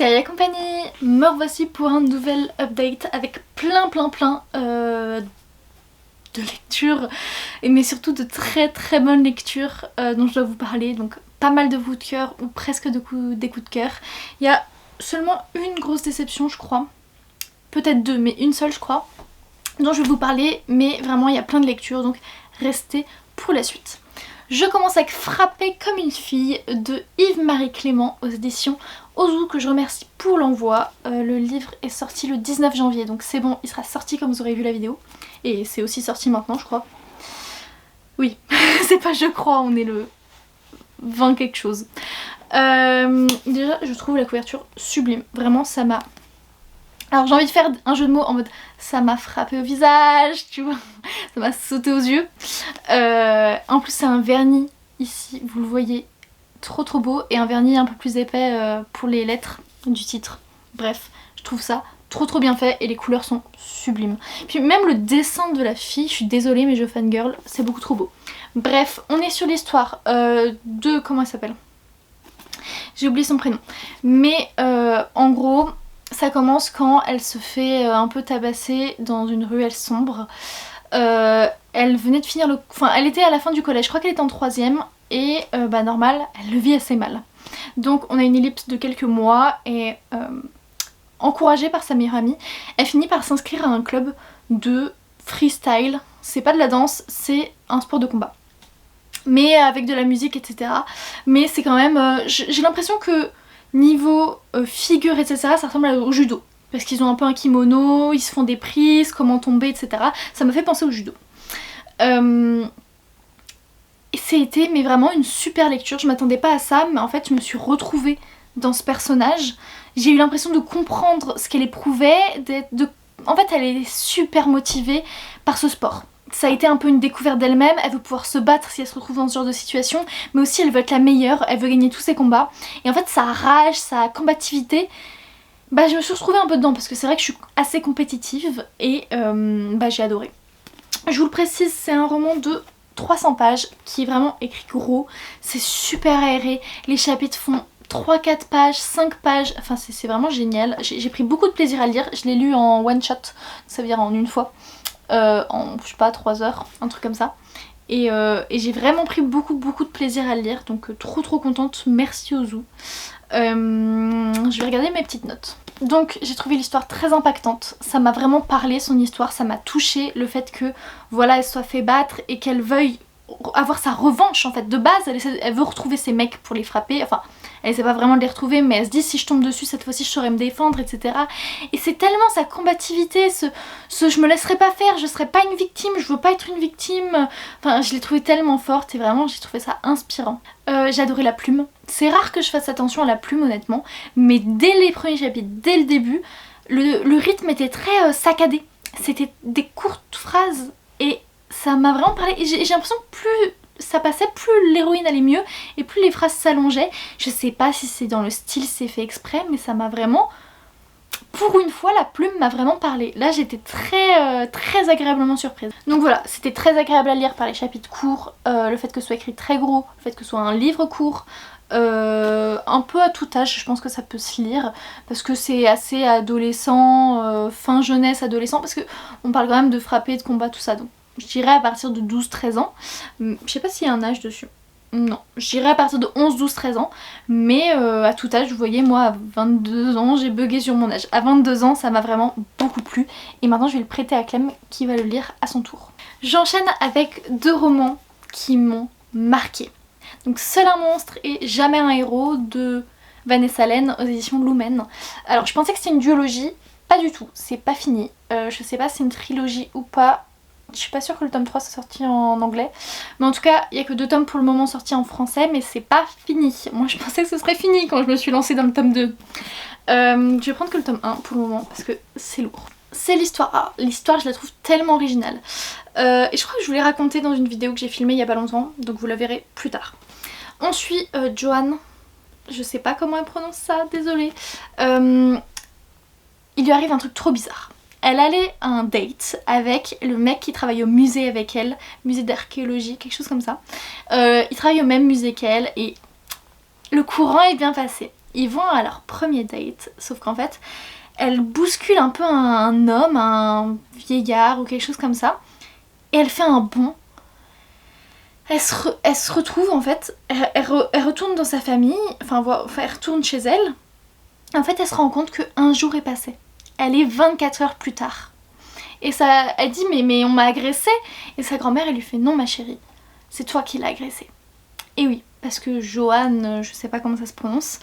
c'est Aya Compagnie, me revoici pour un nouvel update avec plein de lectures, mais surtout de très bonnes lectures dont je dois vous parler, donc pas mal de coups de cœur ou presque des coups de cœur. Il y a seulement une grosse déception je crois, peut-être deux, mais une seule je crois, dont je vais vous parler, mais vraiment il y a plein de lectures, donc restez pour la suite. Je commence avec Frapper comme une fille de Yves-Marie Clément aux éditions Ozu, que je remercie pour l'envoi. Le livre est sorti le 19 janvier, donc c'est bon, il sera sorti comme vous aurez vu la vidéo. Et c'est aussi sorti maintenant je crois. Oui, c'est pas je crois, on est le 20 quelque chose. Déjà je trouve la couverture sublime, vraiment ça m'a... Alors j'ai envie de faire un jeu de mots en mode ça m'a frappé au visage, tu vois, ça m'a sauté aux yeux. En plus c'est un vernis ici, vous le voyez, trop beau, et un vernis un peu plus épais pour les lettres du titre. Bref, je trouve ça trop bien fait et les couleurs sont sublimes. Puis même le dessin de la fille, je suis désolée mais je fangirl, c'est beaucoup trop beau. Bref, on est sur l'histoire de... comment elle s'appelle ? J'ai oublié son prénom. Mais en gros... ça commence quand elle se fait un peu tabasser dans une ruelle sombre. Elle venait de finir le... enfin, elle était à la fin du collège, je crois qu'elle était en 3ème. Et normal, elle le vit assez mal. Donc on a une ellipse de quelques mois et encouragée par sa meilleure amie, elle finit par s'inscrire à un club de freestyle. C'est pas de la danse, c'est un sport de combat. Mais avec de la musique, etc. Mais c'est quand même... j'ai l'impression que... niveau figure, etc., ça ressemble au judo. Parce qu'ils ont un peu un kimono, ils se font des prises, comment tomber, etc. Ça me fait penser au judo. C'était mais vraiment une super lecture. Je m'attendais pas à ça, mais en fait je me suis retrouvée dans ce personnage. J'ai eu l'impression de comprendre ce qu'elle éprouvait. En fait elle est super motivée par ce sport. Ça a été un peu une découverte d'elle-même, elle veut pouvoir se battre si elle se retrouve dans ce genre de situation, mais aussi elle veut être la meilleure, elle veut gagner tous ses combats. Et en fait sa rage, sa combativité, je me suis retrouvée un peu dedans parce que c'est vrai que je suis assez compétitive et j'ai adoré. Je vous le précise, c'est un roman de 300 pages qui est vraiment écrit gros, c'est super aéré, les chapitres font 3-4 pages, 5 pages, enfin c'est vraiment génial. J'ai pris beaucoup de plaisir à le lire, je l'ai lu en one shot, ça veut dire en une fois. En je sais pas 3 heures, un truc comme ça, et j'ai vraiment pris beaucoup de plaisir à le lire, donc trop contente, merci Ozu. Je vais regarder mes petites notes. Donc j'ai trouvé l'histoire très impactante, ça m'a vraiment parlé son histoire, ça m'a touchée, le fait que voilà elle soit fait battre et qu'elle veuille avoir sa revanche en fait. De base elle veut retrouver ses mecs pour les frapper, enfin elle essaie pas vraiment de les retrouver, mais elle se dit si je tombe dessus cette fois-ci je saurais me défendre, etc. Et c'est tellement sa combativité, ce je me laisserai pas faire, je serai pas une victime, je veux pas être une victime. Enfin je l'ai trouvé tellement forte et vraiment j'ai trouvé ça inspirant. J'ai adoré la plume, c'est rare que je fasse attention à la plume honnêtement, mais dès les premiers chapitres, dès le début, le rythme était très saccadé. C'était des courtes phrases et ça m'a vraiment parlé, et j'ai l'impression que plus ça passait, plus l'héroïne allait mieux et plus les phrases s'allongeaient. Je sais pas si c'est dans le style, c'est fait exprès, mais ça m'a vraiment... pour une fois la plume m'a vraiment parlé. Là j'étais très agréablement surprise. Donc voilà, c'était très agréable à lire par les chapitres courts, le fait que ce soit écrit très gros, le fait que ce soit un livre court, un peu à tout âge, je pense que ça peut se lire parce que c'est assez adolescent, fin jeunesse adolescent, parce que on parle quand même de frapper, de combat, tout ça, donc je dirais à partir de 12-13 ans. Je sais pas s'il y a un âge dessus. Non, je dirais à partir de 11-12-13 ans. Mais à tout âge, vous voyez, moi à 22 ans, j'ai bugué sur mon âge. À 22 ans, ça m'a vraiment beaucoup plu. Et maintenant, je vais le prêter à Clem qui va le lire à son tour. J'enchaîne avec 2 romans qui m'ont marqué. Donc Seul un monstre et Jamais un héros de Vanessa Len aux éditions Lumen. Alors je pensais que c'était une duologie, pas du tout, c'est pas fini. Je sais pas si c'est une trilogie ou pas. Je suis pas sûre que le tome 3 soit sorti en anglais. Mais en tout cas, il n'y a que 2 tomes pour le moment sortis en français, mais c'est pas fini. Moi je pensais que ce serait fini quand je me suis lancée dans le tome 2. Je vais prendre que le tome 1 pour le moment parce que c'est lourd. C'est l'histoire. Ah, l'histoire je la trouve tellement originale. Et je crois que je vous l'ai raconté dans une vidéo que j'ai filmée il y a pas longtemps, donc vous la verrez plus tard. On suit Joanne. Je sais pas comment elle prononce ça, désolée. Il lui arrive un truc trop bizarre. Elle allait à un date avec le mec qui travaille au musée avec elle, musée d'archéologie, quelque chose comme ça. Il travaille au même musée qu'elle et le courant est bien passé. Ils vont à leur premier date, sauf qu'en fait, elle bouscule un peu un homme, un vieillard ou quelque chose comme ça, et elle fait un bond. Elle se retrouve en fait, elle retourne dans sa famille, enfin elle retourne chez elle. En fait, elle se rend compte qu'un jour est passé. Elle est 24 heures plus tard. Et ça, elle dit mais on m'a agressée. Et sa grand-mère, elle lui fait non ma chérie, c'est toi qui l'as agressée. Et oui, parce que Johan, je sais pas comment ça se prononce,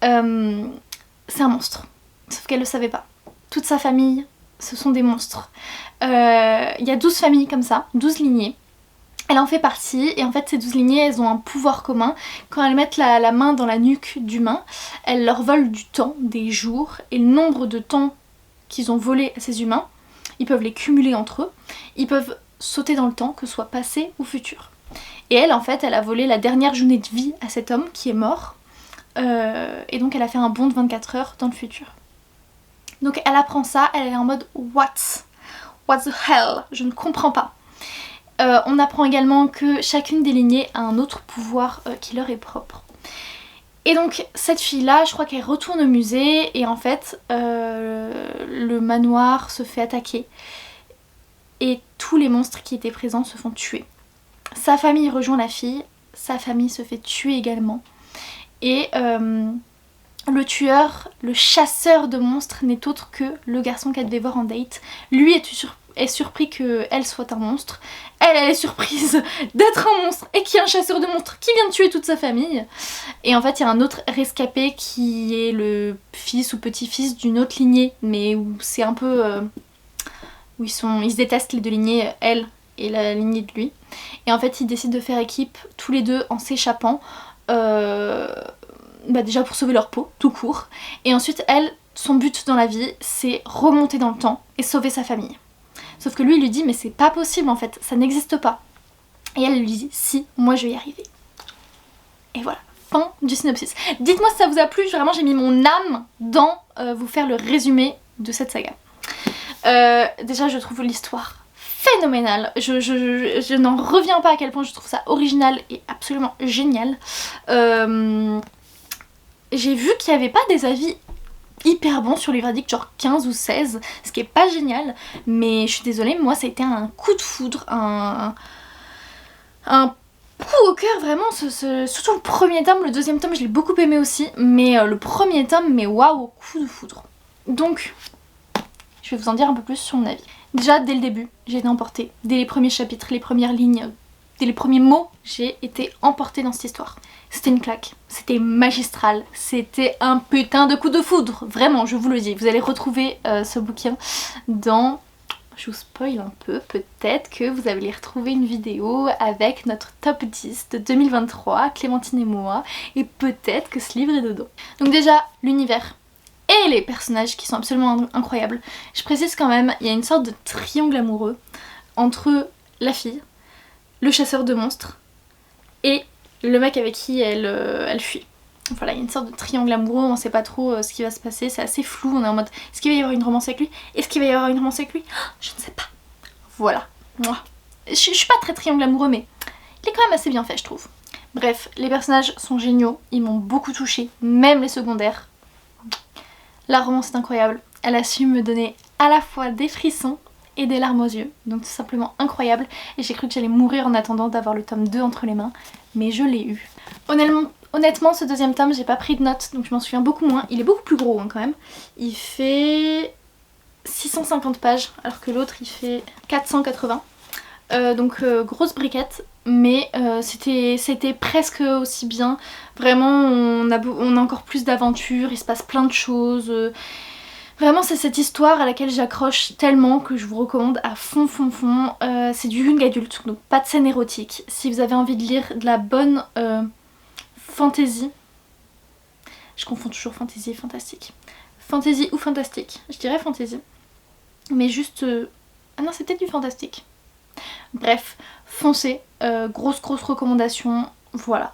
c'est un monstre. Sauf qu'elle le savait pas. Toute sa famille, ce sont des monstres. Il y a 12 familles comme ça, 12 lignées. Elle en fait partie et en fait ces 12 lignées elles ont un pouvoir commun. Quand elles mettent la main dans la nuque d'humains, elles leur volent du temps, des jours, et le nombre de temps qu'ils ont volé à ces humains, ils peuvent les cumuler entre eux, ils peuvent sauter dans le temps, que ce soit passé ou futur. Et elle en fait elle a volé la dernière journée de vie à cet homme qui est mort, et donc elle a fait un bond de 24 heures dans le futur. Donc elle apprend ça, elle est en mode what the hell, je ne comprends pas. On apprend également que chacune des lignées a un autre pouvoir qui leur est propre. Et donc cette fille-là, je crois qu'elle retourne au musée et en fait le manoir se fait attaquer et tous les monstres qui étaient présents se font tuer. Sa famille rejoint la fille, sa famille se fait tuer également et le tueur, le chasseur de monstres n'est autre que le garçon qu'elle devait voir en date. Lui est surpris qu'elle soit un monstre. Elle est surprise d'être un monstre et qu'il y a un chasseur de monstres qui vient de tuer toute sa famille. Et en fait, il y a un autre rescapé qui est le fils ou petit-fils d'une autre lignée, mais où c'est un peu... où ils se détestent les deux lignées, elle et la lignée de lui. Et en fait, ils décident de faire équipe tous les deux en s'échappant. Déjà pour sauver leur peau, tout court. Et ensuite, elle, son but dans la vie, c'est remonter dans le temps et sauver sa famille. Sauf que lui, il lui dit mais c'est pas possible en fait, ça n'existe pas. Et elle lui dit si, moi je vais y arriver. Et voilà, fin du synopsis. Dites-moi si ça vous a plu, vraiment j'ai mis mon âme dans vous faire le résumé de cette saga. Déjà je trouve l'histoire phénoménale, je n'en reviens pas à quel point je trouve ça original et absolument génial. J'ai vu qu'il n'y avait pas des avis hyper bons sur les verdicts, genre 15 ou 16, ce qui est pas génial, mais je suis désolée, moi ça a été un coup de foudre, un coup au cœur vraiment, surtout le premier tome, le deuxième tome je l'ai beaucoup aimé aussi, mais le premier tome, mais waouh, coup de foudre. Donc, je vais vous en dire un peu plus sur mon avis. Déjà, dès le début, j'ai été emportée, dès les premiers chapitres, les premières lignes, dès les premiers mots, j'ai été emportée dans cette histoire. C'était une claque, c'était magistral, c'était un putain de coup de foudre, vraiment, je vous le dis. Vous allez retrouver ce bouquin dans... Je vous spoil un peu, peut-être que vous allez retrouver une vidéo avec notre top 10 de 2023, Clémentine et moi, et peut-être que ce livre est dedans. Donc déjà, l'univers et les personnages qui sont absolument incroyables. Je précise quand même, il y a une sorte de triangle amoureux entre la fille, le chasseur de monstres et le mec avec qui elle fuit. Voilà, il y a une sorte de triangle amoureux, on sait pas trop ce qui va se passer, c'est assez flou, on est en mode est-ce qu'il va y avoir une romance avec lui? Est-ce qu'il va y avoir une romance avec lui? Je ne sais pas. Voilà. Je suis pas très triangle amoureux, mais il est quand même assez bien fait, je trouve. Bref, les personnages sont géniaux, ils m'ont beaucoup touchée, même les secondaires. La romance est incroyable, elle a su me donner à la fois des frissons et des larmes aux yeux, donc tout simplement incroyable, et j'ai cru que j'allais mourir en attendant d'avoir le tome 2 entre les mains, mais je l'ai eu. Honnêtement, ce deuxième tome, j'ai pas pris de notes, donc je m'en souviens beaucoup moins. Il est beaucoup plus gros hein, quand même. Il fait 650 pages, alors que l'autre il fait 480. Donc grosse briquette, mais c'était presque aussi bien. Vraiment, on a encore plus d'aventures, il se passe plein de choses. Vraiment, c'est cette histoire à laquelle j'accroche tellement que je vous recommande à fond. C'est du young adulte, donc pas de scène érotique. Si vous avez envie de lire de la bonne fantasy, je confonds toujours fantasy et fantastique. Fantasy ou fantastique, je dirais fantasy. Mais juste... Ah non, c'est peut-être du fantastique. Bref, foncez, grosse recommandation. Voilà,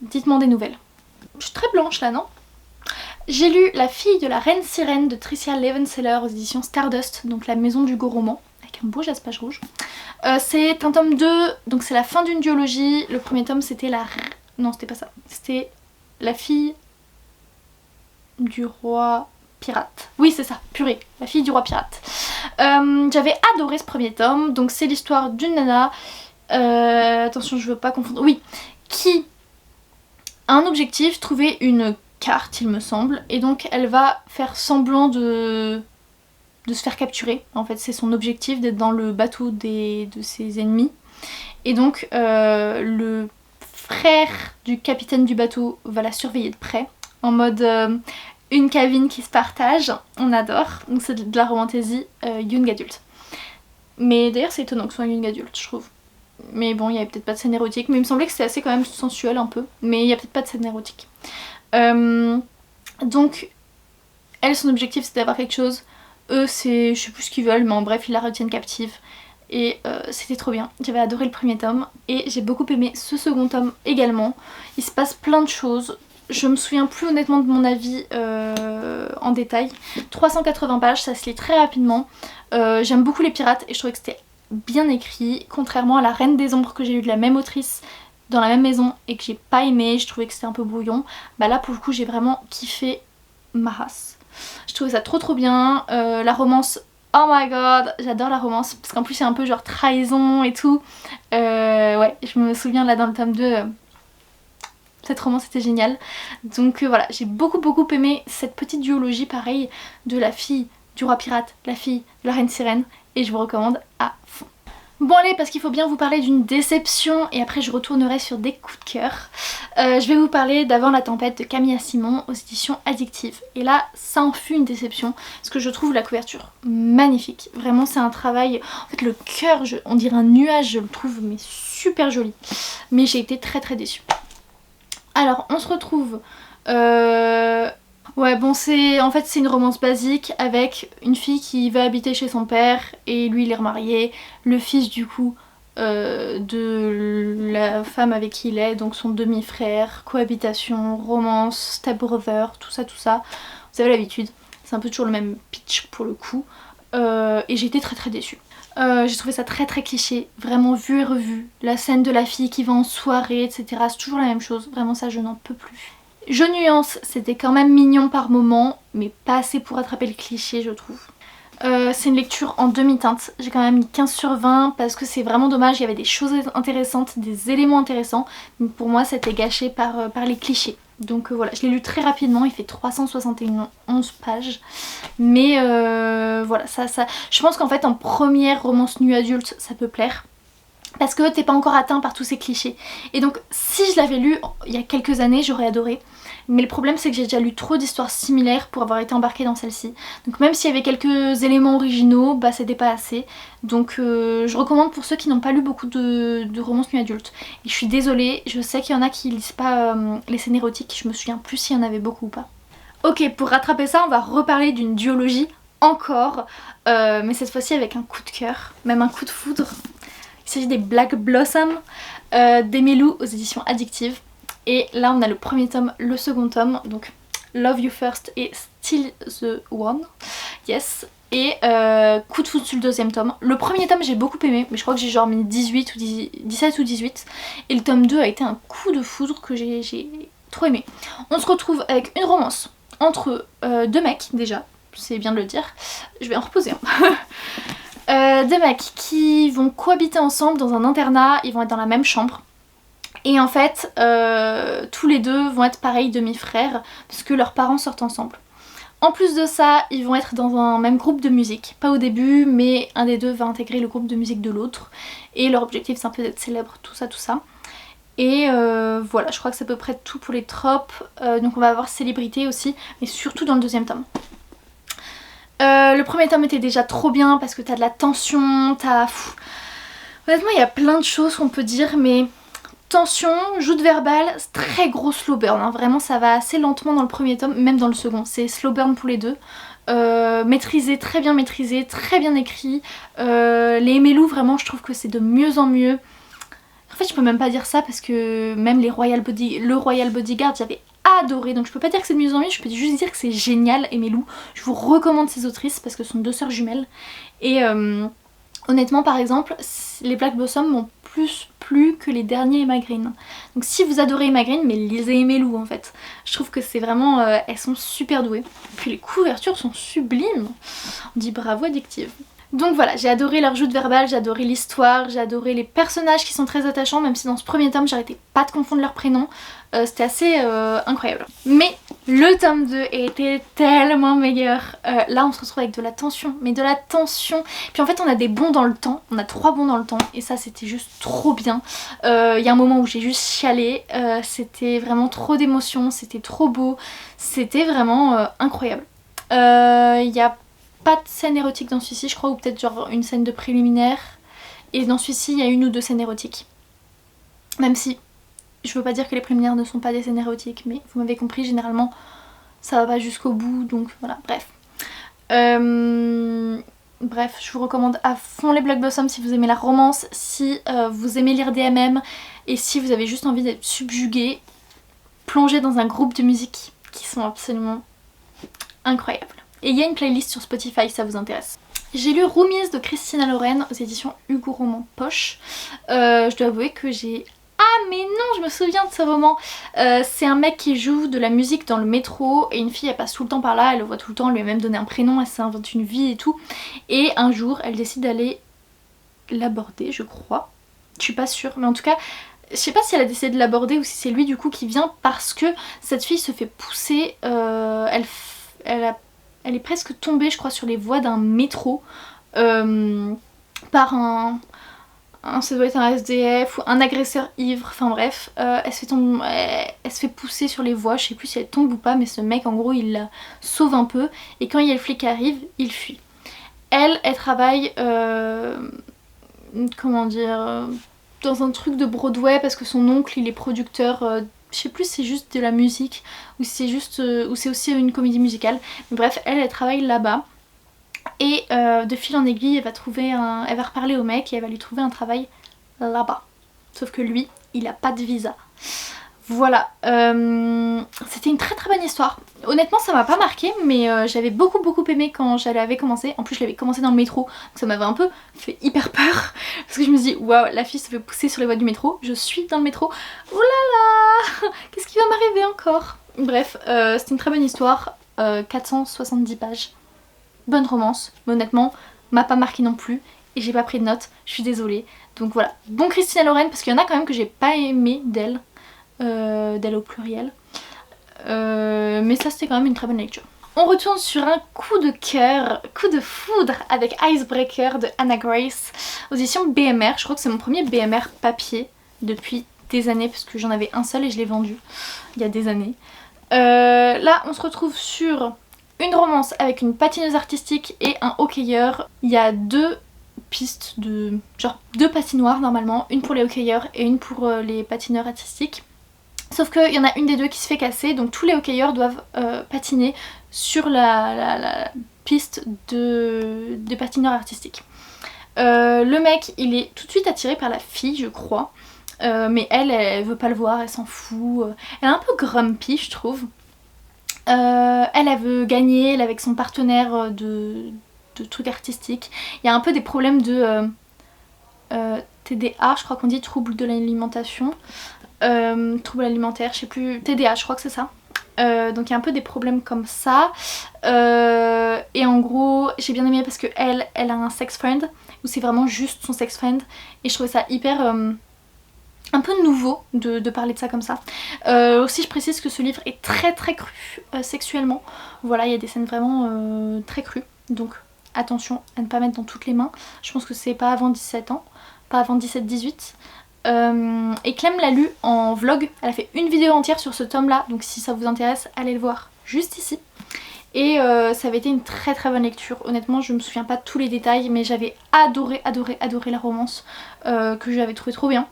dites-moi des nouvelles. Je suis très blanche là, non? J'ai lu La fille de la reine sirène de Tricia Levenseller aux éditions Stardust, donc la maison du Gros-Roman, avec un beau jaspage rouge. C'est un tome 2, donc c'est la fin d'une duologie. Le premier tome c'était la... Non, c'était pas ça. C'était La fille du roi pirate. Oui c'est ça, purée, la fille du roi pirate. J'avais adoré ce premier tome, donc c'est l'histoire d'une nana, attention je veux pas confondre, oui, qui a un objectif, trouver une carte il me semble, et donc elle va faire semblant de se faire capturer. En fait c'est son objectif d'être dans le bateau de ses ennemis. Et donc le frère du capitaine du bateau va la surveiller de près, en mode une cabine qui se partage, on adore. Donc c'est de la romantasy young adulte. Mais d'ailleurs c'est étonnant que ce soit young adulte je trouve. Mais bon il y avait peut-être pas de scène érotique, mais il me semblait que c'était assez quand même sensuel un peu. Mais il y a peut-être pas de scène érotique. Donc elle son objectif c'est d'avoir quelque chose. Eux c'est je sais plus ce qu'ils veulent mais en bref ils la retiennent captive. Et c'était trop bien, j'avais adoré le premier tome et j'ai beaucoup aimé ce second tome également. Il se passe plein de choses, je me souviens plus honnêtement de mon avis en détail. 380 pages, ça se lit très rapidement. J'aime beaucoup les pirates et je trouvais que c'était bien écrit, contrairement à La Reine des Ombres que j'ai eu de la même autrice dans la même maison et que j'ai pas aimé, je trouvais que c'était un peu brouillon. Bah là pour le coup j'ai vraiment kiffé ma race. Je trouvais ça trop bien, la romance, oh my god, j'adore la romance parce qu'en plus c'est un peu genre trahison et tout. Ouais, je me souviens là dans le tome 2, cette romance était géniale. Donc voilà, j'ai beaucoup aimé cette petite duologie pareil de la fille du roi pirate, la fille de la reine sirène et je vous recommande à fond. Bon allez, parce qu'il faut bien vous parler d'une déception et après je retournerai sur des coups de cœur. Je vais vous parler d'Avant la tempête de Camilla Simon aux éditions Addictive. Et là, ça en fut une déception parce que je trouve la couverture magnifique. Vraiment c'est un travail, en fait le cœur, on dirait un nuage, je le trouve mais super joli. Mais j'ai été très déçue. Alors on se retrouve... Ouais bon en fait c'est une romance basique avec une fille qui va habiter chez son père et lui il est remarié, le fils du coup de la femme avec qui il est, donc son demi-frère, cohabitation, romance, stepbrother, tout ça. Vous avez l'habitude, c'est un peu toujours le même pitch pour le coup et j'ai été très déçue. J'ai trouvé ça très cliché, vraiment vu et revu, la scène de la fille qui va en soirée etc, c'est toujours la même chose, vraiment ça je n'en peux plus. Je nuance, c'était quand même mignon par moment, mais pas assez pour attraper le cliché je trouve. C'est une lecture en demi-teinte, j'ai quand même mis 15 sur 20 parce que c'est vraiment dommage, il y avait des choses intéressantes, des éléments intéressants, mais pour moi c'était gâché par les clichés. Donc voilà, je l'ai lu très rapidement, il fait 371 pages, mais voilà, je pense qu'en fait en première romance nu adulte ça peut plaire. Parce que t'es pas encore atteint par tous ces clichés. Et donc si je l'avais lu il y a quelques années j'aurais adoré. Mais le problème c'est que j'ai déjà lu trop d'histoires similaires pour avoir été embarquée dans celle-ci. Donc même s'il y avait quelques éléments originaux, bah c'était pas assez. Donc je recommande pour ceux qui n'ont pas lu beaucoup de romances nu adultes. Et je suis désolée, je sais qu'il y en a qui lisent pas les scènes érotiques, je me souviens plus s'il y en avait beaucoup ou pas. Ok, pour rattraper ça on va reparler d'une duologie encore. Mais cette fois-ci avec un coup de cœur, même un coup de foudre. Il s'agit des Black Blossom d'Emilou aux éditions Addictive. Et là on a le premier tome, le second tome, donc Love You First et Still the One. Yes. Et coup de foudre sur le deuxième tome. Le premier tome j'ai beaucoup aimé, mais je crois que j'ai genre mis 17 ou 18. Et le tome 2 a été un coup de foudre que j'ai trop aimé. On se retrouve avec une romance entre deux mecs déjà, c'est bien de le dire. Je vais en reposer un. Deux mecs qui vont cohabiter ensemble dans un internat, ils vont être dans la même chambre. Et en fait, tous les deux vont être pareil demi-frères, puisque leurs parents sortent ensemble. En plus de ça, ils vont être dans un même groupe de musique. Pas au début, mais un des deux va intégrer le groupe de musique de l'autre. Et leur objectif c'est un peu d'être célèbre, tout ça. Et voilà, je crois que c'est à peu près tout pour les tropes. Donc on va avoir célébrité aussi, mais surtout dans le deuxième tome. Le premier tome était déjà trop bien parce que t'as de la tension, honnêtement il y a plein de choses qu'on peut dire, mais tension, joute verbale, très gros slow burn, hein. Vraiment ça va assez lentement dans le premier tome, même dans le second, c'est slow burn pour les deux. Maîtrisé, très bien écrit. Les Emilou vraiment je trouve que c'est de mieux en mieux. En fait je peux même pas dire ça parce que même le Royal Bodyguard j'avais adoré, donc je peux pas dire que c'est de mieux en mieux, je peux juste dire que c'est génial. Emilou, je vous recommande ces autrices parce que ce sont deux sœurs jumelles et honnêtement par exemple les Black Blossom m'ont plus plu plu que les derniers Emma Green. Donc si vous adorez Emma Green, mais lisez Emelu en fait. Je trouve que c'est vraiment... elles sont super douées. Puis les couvertures sont sublimes. On dit bravo Addictive. Donc voilà, j'ai adoré leur jeu de verbal, j'ai adoré l'histoire, j'ai adoré les personnages qui sont très attachants, même si dans ce premier tome j'arrêtais pas de confondre leurs prénoms. C'était assez incroyable. Mais le tome 2 était tellement meilleur. Là on se retrouve avec de la tension, mais de la tension. Puis en fait on a des bonds dans le temps, on a 3 bonds dans le temps et ça c'était juste trop bien. Il y a un moment où j'ai juste chialé, c'était vraiment trop d'émotions, c'était trop beau, c'était vraiment incroyable. Il y a pas de scène érotique dans celui-ci je crois, ou peut-être genre une scène de préliminaire. Et dans celui-ci il y a 1 ou 2 scènes érotiques. Même si je veux pas dire que les préliminaires ne sont pas des scènes érotiques, mais vous m'avez compris, généralement ça va pas jusqu'au bout, donc voilà, bref. Bref, je vous recommande à fond les Black Blossom si vous aimez la romance, si vous aimez lire des MM, et si vous avez juste envie d'être subjugué, plongez dans un groupe de musique qui sont absolument incroyables. Et il y a une playlist sur Spotify si ça vous intéresse. J'ai lu Roomies de Christina Loren aux éditions Hugo Roman Poche. Je dois avouer que j'ai... Ah mais non, je me souviens de ce roman. C'est un mec qui joue de la musique dans le métro et une fille elle passe tout le temps par là, elle le voit tout le temps, elle lui a même donné un prénom, elle s'invente une vie et tout. Et un jour elle décide d'aller l'aborder je crois. Je suis pas sûre mais en tout cas... Je sais pas si elle a décidé de l'aborder ou si c'est lui du coup qui vient parce que cette fille se fait pousser, elle est presque tombée je crois sur les voies d'un métro par ça doit être un SDF ou un agresseur ivre, enfin bref, elle se fait pousser sur les voies, je sais plus si elle tombe ou pas mais ce mec en gros il la sauve un peu et quand il y a le flic qui arrive, il fuit. Elle travaille, comment dire, dans un truc de Broadway parce que son oncle il est producteur, je sais plus si c'est juste de la musique ou si c'est juste ou c'est aussi une comédie musicale. Mais bref, elle travaille là-bas et de fil en aiguille elle va reparler au mec et elle va lui trouver un travail là-bas. Sauf que lui, il a pas de visa. Voilà, c'était une très très bonne histoire. Honnêtement ça m'a pas marqué mais j'avais beaucoup aimé quand je l'avais commencé. En plus je l'avais commencé dans le métro, donc ça m'avait un peu fait hyper peur. Parce que je me dis waouh, la fille se fait pousser sur les voies du métro, je suis dans le métro. Oh là là, qu'est-ce qui va m'arriver encore? Bref, c'était une très bonne histoire, 470 pages. Bonne romance, mais honnêtement m'a pas marqué non plus. Et j'ai pas pris de notes, je suis désolée. Donc voilà, bon Christina Loren parce qu'il y en a quand même que j'ai pas aimé d'elle. D'elle au pluriel. Mais ça c'était quand même une très bonne lecture. On retourne sur un coup de cœur, coup de foudre avec Icebreaker de Anna Grace aux éditions BMR. Je crois que c'est mon premier BMR papier depuis des années parce que j'en avais un seul et je l'ai vendu il y a des années. Là on se retrouve sur une romance avec une patineuse artistique et un hockeyeur. Il y a 2 pistes de... genre 2 patinoires normalement, une pour les hockeyeurs et une pour les patineurs artistiques. Sauf qu'il y en a une des 2 qui se fait casser, donc tous les hockeyeurs doivent patiner sur la piste des patineurs artistiques. Le mec, il est tout de suite attiré par la fille, je crois. Mais elle veut pas le voir, elle s'en fout. Elle est un peu grumpy, je trouve. Elle veut gagner, elle est avec son partenaire de trucs artistiques. Il y a un peu des problèmes de TDA, je crois qu'on dit trouble de l'alimentation. Trouble alimentaire, je sais plus, TDA je crois que c'est ça. Donc il y a un peu des problèmes comme ça. Et en gros j'ai bien aimé parce que elle a un sex friend où c'est vraiment juste son sex friend et je trouvais ça hyper un peu nouveau de parler de ça comme ça. Aussi je précise que ce livre est très cru sexuellement. Voilà, il y a des scènes vraiment très crues, donc attention à ne pas mettre dans toutes les mains. Je pense que c'est pas avant 17 ans, pas avant 17-18. Et Clem l'a lu en vlog, elle a fait une vidéo entière sur ce tome là, donc si ça vous intéresse allez le voir juste ici. Et ça avait été une très bonne lecture, honnêtement je me souviens pas de tous les détails mais j'avais adoré la romance que j'avais trouvé trop bien.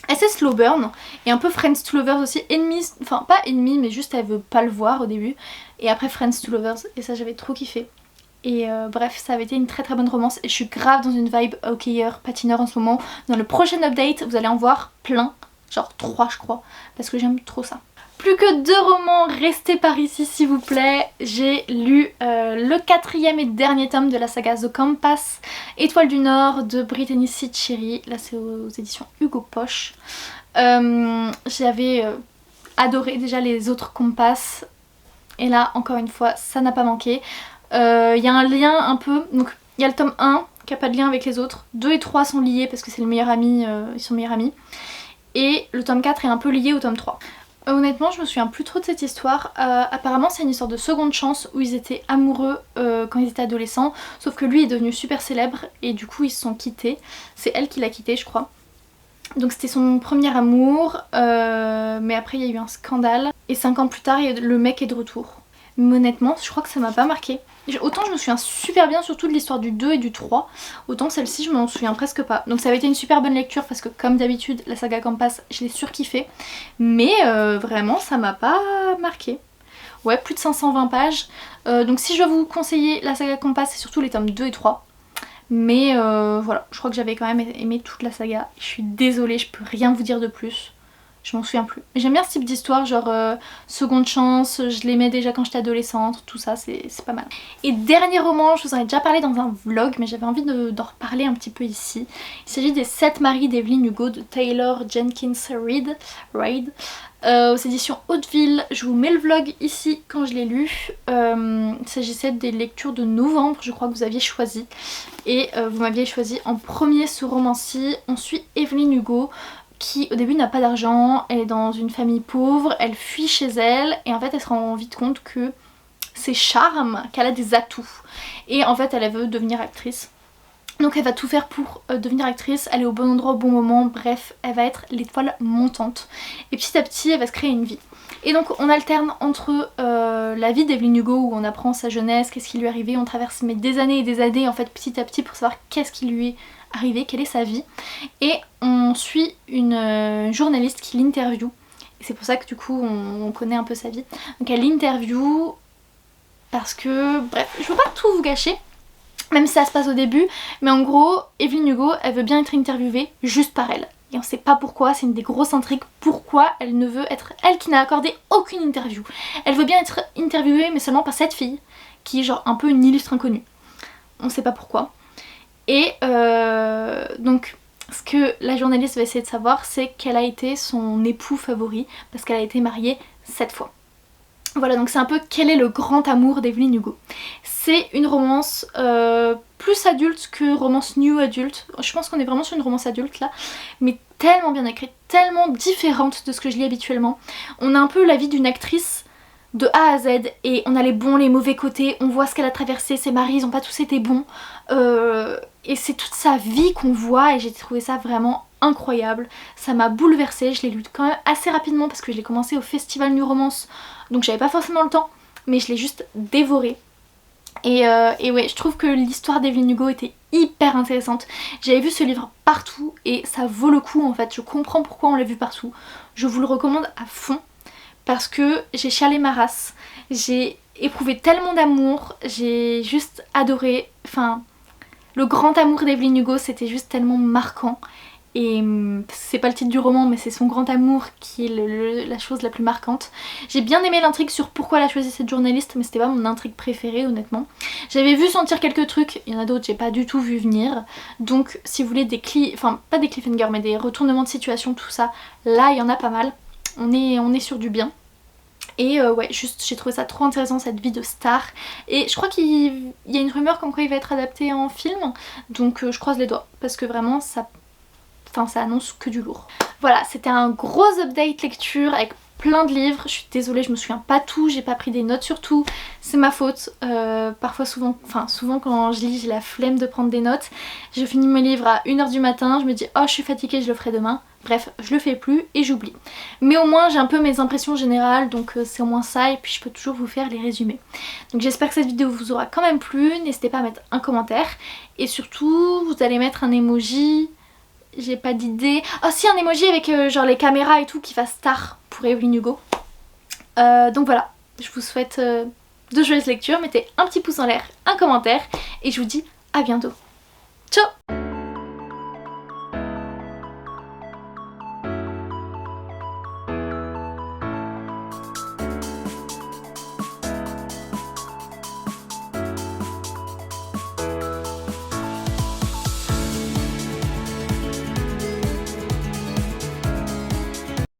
SS Slow Burn et un peu Friends to Lovers aussi, ennemis, enfin pas ennemis mais juste elle veut pas le voir au début et après Friends to Lovers et ça j'avais trop kiffé. Et bref, ça avait été une très bonne romance et je suis grave dans une vibe hockeyeur, patineur en ce moment. Dans le prochain update, vous allez en voir plein, genre 3 je crois, parce que j'aime trop ça. Plus que 2 romans, restez par ici s'il vous plaît. J'ai lu le 4e et dernier tome de la saga The Compass, Étoile du Nord de Brittany C. Cherry. Là c'est aux éditions Hugo Poche. J'avais adoré déjà les autres Compass. Et là encore une fois ça n'a pas manqué. Il y a un lien un peu, donc il y a le tome 1 qui n'a pas de lien avec les autres. 2 et 3 sont liés parce que c'est le meilleur ami, ils sont meilleurs amis. Et le tome 4 est un peu lié au tome 3. Honnêtement je me souviens plus trop de cette histoire. Apparemment c'est une histoire de seconde chance où ils étaient amoureux quand ils étaient adolescents. Sauf que lui est devenu super célèbre et du coup ils se sont quittés. C'est elle qui l'a quitté je crois. Donc c'était son premier amour, mais après il y a eu un scandale. Et 5 ans plus tard le mec est de retour. Mais honnêtement je crois que ça m'a pas marqué. Autant je me souviens super bien surtout de l'histoire du 2 et du 3, autant celle-ci je m'en souviens presque pas. Donc ça avait été une super bonne lecture parce que comme d'habitude la saga Compass je l'ai surkiffé. Mais vraiment ça m'a pas marqué. Ouais, plus de 520 pages. Donc si je dois vous conseiller la saga Compass c'est surtout les tomes 2 et 3. Mais voilà, je crois que j'avais quand même aimé toute la saga. Je suis désolée, je peux rien vous dire de plus. Je m'en souviens plus. Mais j'aime bien ce type d'histoire, genre seconde chance, je l'aimais déjà quand j'étais adolescente, tout ça, c'est pas mal. Et dernier roman, je vous en ai déjà parlé dans un vlog, mais j'avais envie d'en reparler un petit peu ici. Il s'agit des 7 maris d'Evelyn Hugo de Taylor Jenkins Reid. Aux éditions Hauteville, je vous mets le vlog ici quand je l'ai lu. Il s'agissait des lectures de novembre, je crois que vous aviez choisi. Et vous m'aviez choisi en premier ce roman-ci. On suit Evelyn Hugo qui au début n'a pas d'argent, elle est dans une famille pauvre, elle fuit chez elle et en fait elle se rend vite compte que c'est charme, qu'elle a des atouts. Et en fait elle veut devenir actrice. Donc elle va tout faire pour devenir actrice, aller au bon endroit au bon moment, bref, elle va être l'étoile montante. Et petit à petit, elle va se créer une vie. Et donc on alterne entre la vie d'Evelyn Hugo où on apprend sa jeunesse, qu'est-ce qui lui est arrivé, on traverse mais des années et des années en fait petit à petit pour savoir qu'est-ce qui lui est arrivé, quelle est sa vie. Et on suit une journaliste qui l'interviewe. Et c'est pour ça que du coup on connaît un peu sa vie. Donc elle l'interviewe parce que, bref, je veux pas tout vous gâcher. Même si ça se passe au début, mais en gros, Evelyn Hugo, elle veut bien être interviewée juste par elle. Et on sait pas pourquoi, c'est une des grosses intrigues, pourquoi elle ne veut être, elle qui n'a accordé aucune interview. Elle veut bien être interviewée, mais seulement par cette fille, qui est genre un peu une illustre inconnue. On sait pas pourquoi. Et donc, ce que la journaliste va essayer de savoir, c'est quel a été son époux favori, parce qu'elle a été mariée 7 fois. Voilà, donc c'est un peu quel est le grand amour d'Evelyn Hugo. C'est une romance plus adulte que romance new adulte. Je pense qu'on est vraiment sur une romance adulte là, mais tellement bien écrite, tellement différente de ce que je lis habituellement. On a un peu la vie d'une actrice de A à Z et on a les bons, les mauvais côtés, on voit ce qu'elle a traversé, ses maris ils ont pas tous été bons. Et c'est toute sa vie qu'on voit et j'ai trouvé ça vraiment incroyable. Ça m'a bouleversée, je l'ai lu quand même assez rapidement parce que je l'ai commencé au Festival New Romance, donc j'avais pas forcément le temps, mais je l'ai juste dévoré. Et ouais, je trouve que l'histoire d'Evelyn Hugo était hyper intéressante. J'avais vu ce livre partout et ça vaut le coup en fait, je comprends pourquoi on l'a vu partout. Je vous le recommande à fond parce que j'ai chialé ma race, j'ai éprouvé tellement d'amour, j'ai juste adoré, enfin le grand amour d'Evelyn Hugo c'était juste tellement marquant. Et c'est pas le titre du roman mais c'est son grand amour qui est la chose la plus marquante. J'ai bien aimé l'intrigue sur pourquoi elle a choisi cette journaliste mais c'était pas mon intrigue préférée honnêtement. J'avais vu sentir quelques trucs, il y en a d'autres j'ai pas du tout vu venir. Donc si vous voulez des pas des cliffhangers mais des retournements de situation, tout ça, là il y en a pas mal. On est sur du bien. Et ouais, juste j'ai trouvé ça trop intéressant cette vie de star. Et je crois qu'il y a une rumeur comme quoi il va être adapté en film. Donc je croise les doigts parce que vraiment ça annonce que du lourd. Voilà, c'était un gros update lecture avec plein de livres. Je suis désolée, je me souviens pas tout, j'ai pas pris des notes sur tout. C'est ma faute. Parfois, souvent quand je lis, j'ai la flemme de prendre des notes. Je finis mes livres à 1 h du matin, je me dis oh je suis fatiguée, je le ferai demain. Bref, je le fais plus et j'oublie. Mais au moins j'ai un peu mes impressions générales, donc c'est au moins ça et puis je peux toujours vous faire les résumés. Donc j'espère que cette vidéo vous aura quand même plu. N'hésitez pas à mettre un commentaire et surtout vous allez mettre un emoji. J'ai pas d'idée. Oh si, un emoji avec genre les caméras et tout qui fasse star pour Evelyn Hugo. Donc voilà, je vous souhaite de joyeuses lectures. Mettez un petit pouce en l'air, un commentaire et je vous dis à bientôt. Ciao!